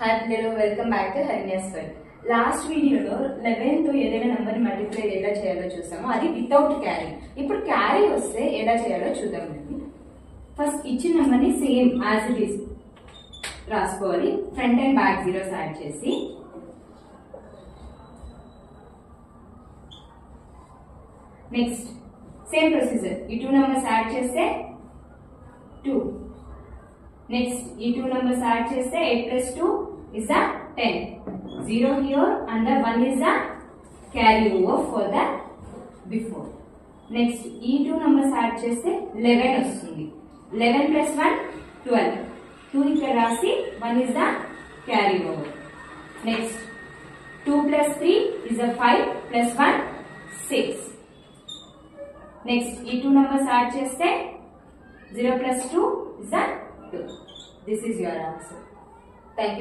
Hello welcome back to hernias world. Last వీడియోలో 11 తో ఏదైనా నెంబర్ ని మల్టిప్లై ఎలా చేయాలో చూసాము. అది వితౌట్ క్యారీ. ఇప్పుడు క్యారీ వస్తే ఎలా చేయాలో చూద్దాం. ఫస్ట్ ఇచ్చిన నెంబర్ ని సేమ్ యాజ్ ఇట్ ఈస్ రాసుకోవాలి. Front and back zeros add చేసి నెక్స్ట్ సేమ్ ప్రొసీజర్. ఈ 2 నెంబర్స్ యాడ్ చేస్తే 2. నెక్స్ట్ ఈ 2 నెంబర్స్ యాడ్ చేస్తే 8 plus 2 is a 10. 0 here and the 1 is a carry over for the before. Next ఈ 2 numbers add చేస్తే 11 వస్తుంది. 11 plus 1 12. 2 ఇక్కడ రాసి 1 is the carry over. Next 2 plus 3 is a 5 plus 1 6. Next ఈ 2 numbers add చేస్తే 0 plus 2 is a 2. This is your answer.